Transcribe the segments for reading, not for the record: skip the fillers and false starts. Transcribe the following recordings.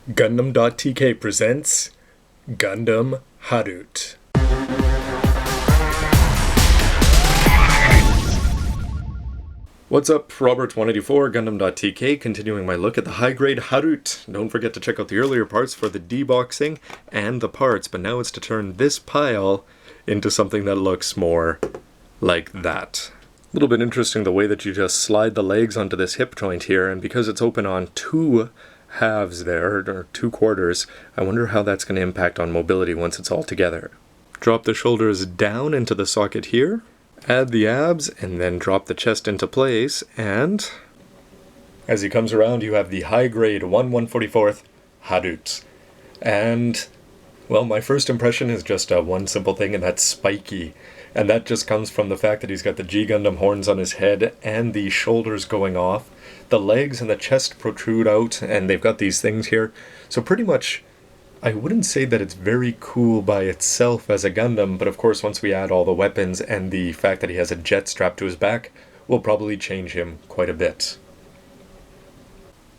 Gundam.tk presents Gundam Harute. What's up, Robert184, Gundam.tk, continuing my look at the high-grade Harute. Don't forget to check out the earlier parts for the deboxing and the parts, but now it's to turn this pile into something that looks more like that. A little bit interesting the way that you just slide the legs onto this hip joint here, and because it's open on two halves there, or two quarters, I wonder how that's going to impact on mobility once it's all together. Drop the shoulders down into the socket here, add the abs, and then drop the chest into place, and as he comes around you have the high-grade 1/144th Harute. And, well, my first impression is just one simple thing, and that's spiky. And that just comes from the fact that he's got the G Gundam horns on his head and the shoulders going off. The legs and the chest protrude out, and they've got these things here. So pretty much, I wouldn't say that it's very cool by itself as a Gundam, but of course once we add all the weapons and the fact that he has a jet strapped to his back, we'll probably change him quite a bit.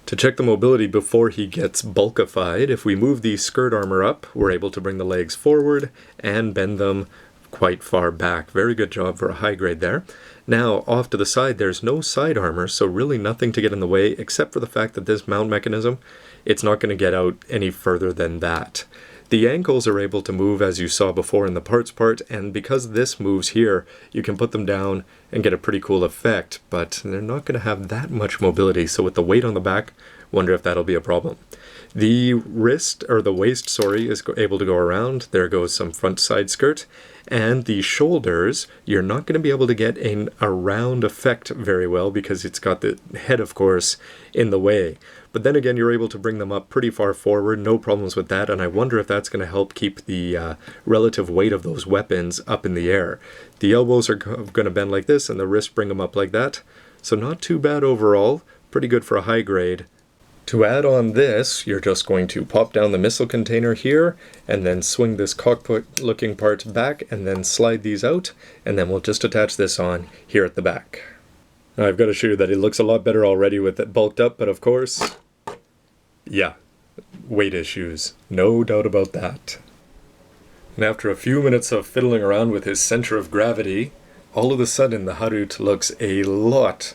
To check the mobility before he gets bulkified, if we move the skirt armor up, we're able to bring the legs forward and bend them quite far back. Very good job for a high grade there. Now, off to the side, there's no side armor, so really nothing to get in the way, except for the fact that this mount mechanism, it's not going to get out any further than that. The ankles are able to move, as you saw before in the parts part, and because this moves here, you can put them down and get a pretty cool effect, but they're not going to have that much mobility, so with the weight on the back, wonder if that'll be a problem. The waist, is able to go around. There goes some front side skirt. And the shoulders, you're not going to be able to get a round effect very well because it's got the head, of course, in the way. But then again, you're able to bring them up pretty far forward, no problems with that, and I wonder if that's going to help keep the relative weight of those weapons up in the air. The elbows are going to bend like this, and the wrists bring them up like that. So not too bad overall, pretty good for a high grade. To add on this, you're just going to pop down the missile container here, and then swing this cockpit-looking part back, and then slide these out, and then we'll just attach this on here at the back. Now, I've got to show you that it looks a lot better already with it bulked up, but of course, yeah, weight issues. No doubt about that. And after a few minutes of fiddling around with his center of gravity, all of a sudden the Harute looks a lot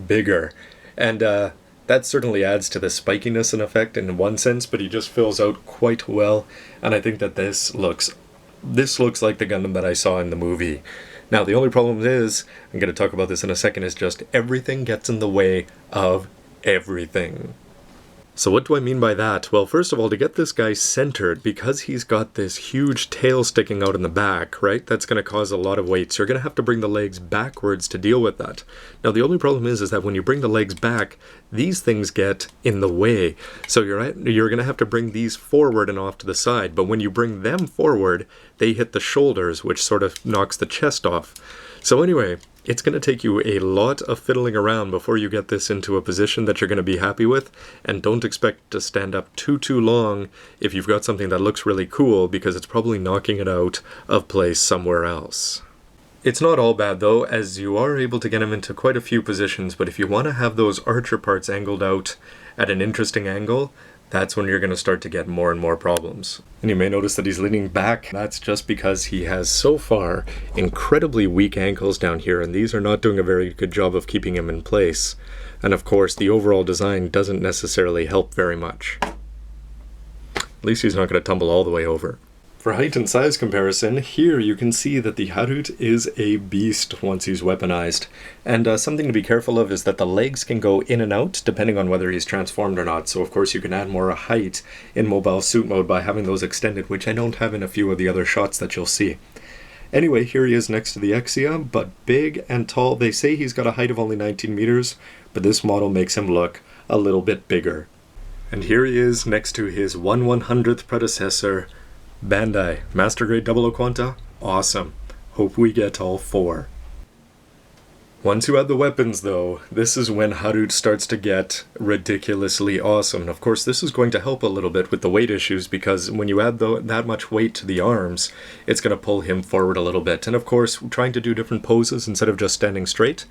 bigger. And, that certainly adds to the spikiness and effect in one sense, but he just fills out quite well, and I think that this looks like the Gundam that I saw in the movie. Now, the only problem is, I'm going to talk about this in a second, is just everything gets in the way of everything. So what do I mean by that? Well, first of all, to get this guy centered, because he's got this huge tail sticking out in the back, right, that's going to cause a lot of weight. So you're going to have to bring the legs backwards to deal with that. Now, the only problem is that when you bring the legs back, these things get in the way. So you're going to have to bring these forward and off to the side. But when you bring them forward, they hit the shoulders, which sort of knocks the chest off. So anyway, it's going to take you a lot of fiddling around before you get this into a position that you're going to be happy with, and don't expect to stand up too long if you've got something that looks really cool, because it's probably knocking it out of place somewhere else. It's not all bad though, as you are able to get him into quite a few positions, but if you want to have those archer parts angled out at an interesting angle, that's when you're going to start to get more and more problems. And you may notice that he's leaning back. That's just because he has, so far, incredibly weak ankles down here, and these are not doing a very good job of keeping him in place. And of course, the overall design doesn't necessarily help very much. At least he's not going to tumble all the way over. For height and size comparison, here you can see that the Harute is a beast once he's weaponized. And something to be careful of is that the legs can go in and out depending on whether he's transformed or not. So of course you can add more height in mobile suit mode by having those extended, which I don't have in a few of the other shots that you'll see. Anyway, here he is next to the Exia, but big and tall. They say he's got a height of only 19 meters, but this model makes him look a little bit bigger. And here he is next to his 1/100th predecessor, Bandai. Master Grade 00 Quanta? Awesome. Hope we get all four. Once you add the weapons though, this is when Harute starts to get ridiculously awesome. And of course this is going to help a little bit with the weight issues, because when you add that much weight to the arms, it's going to pull him forward a little bit. And of course, trying to do different poses instead of just standing straight,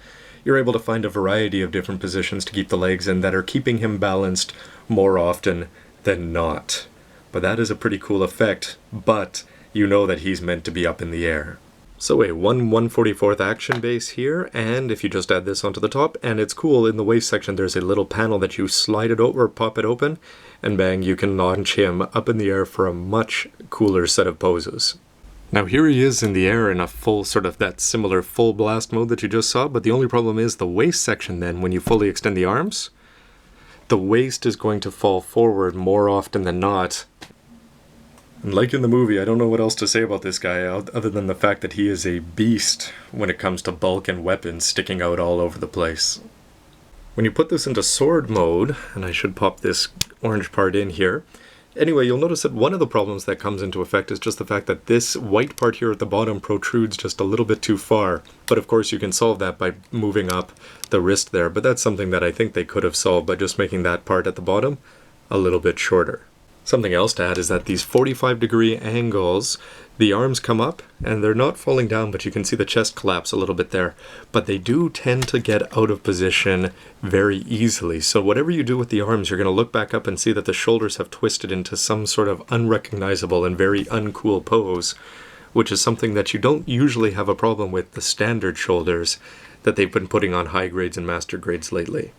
you're able to find a variety of different positions to keep the legs in that are keeping him balanced more often than not. But that is a pretty cool effect, but you know that he's meant to be up in the air. So a 1/144th action base here, and if you just add this onto the top, and it's cool, in the waist section there's a little panel that you slide it over, pop it open, and bang, you can launch him up in the air for a much cooler set of poses. Now here he is in the air in a full sort of that similar full blast mode that you just saw, but the only problem is the waist section then, when you fully extend the arms, the waist is going to fall forward more often than not. And like in the movie, I don't know what else to say about this guy other than the fact that he is a beast when it comes to bulk and weapons sticking out all over the place. When you put this into sword mode, and I should pop this orange part in here, anyway, you'll notice that one of the problems that comes into effect is just the fact that this white part here at the bottom protrudes just a little bit too far. But of course you can solve that by moving up the wrist there, but that's something that I think they could have solved by just making that part at the bottom a little bit shorter. Something else to add is that these 45-degree angles, the arms come up and they're not falling down, but you can see the chest collapse a little bit there. But they do tend to get out of position very easily. So whatever you do with the arms, you're going to look back up and see that the shoulders have twisted into some sort of unrecognizable and very uncool pose, which is something that you don't usually have a problem with the standard shoulders that they've been putting on high grades and master grades lately.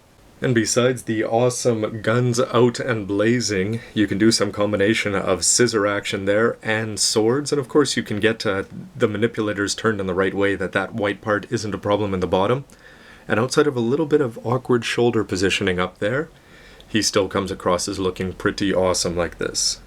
And besides the awesome guns out and blazing, you can do some combination of scissor action there and swords, and of course you can get the manipulators turned in the right way that white part isn't a problem in the bottom. And outside of a little bit of awkward shoulder positioning up there, he still comes across as looking pretty awesome like this.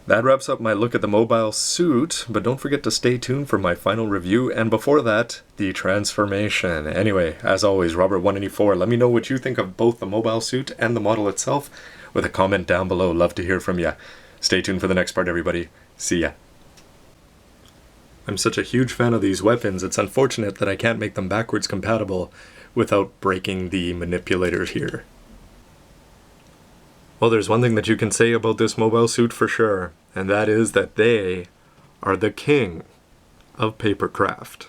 That wraps up my look at the mobile suit, but don't forget to stay tuned for my final review, and before that, the transformation. Anyway, as always, Robert184, let me know what you think of both the mobile suit and the model itself with a comment down below. Love to hear from you. Stay tuned for the next part, everybody. See ya. I'm such a huge fan of these weapons, it's unfortunate that I can't make them backwards compatible without breaking the manipulators here. Well, there's one thing that you can say about this mobile suit for sure, and that is that they are the king of papercraft.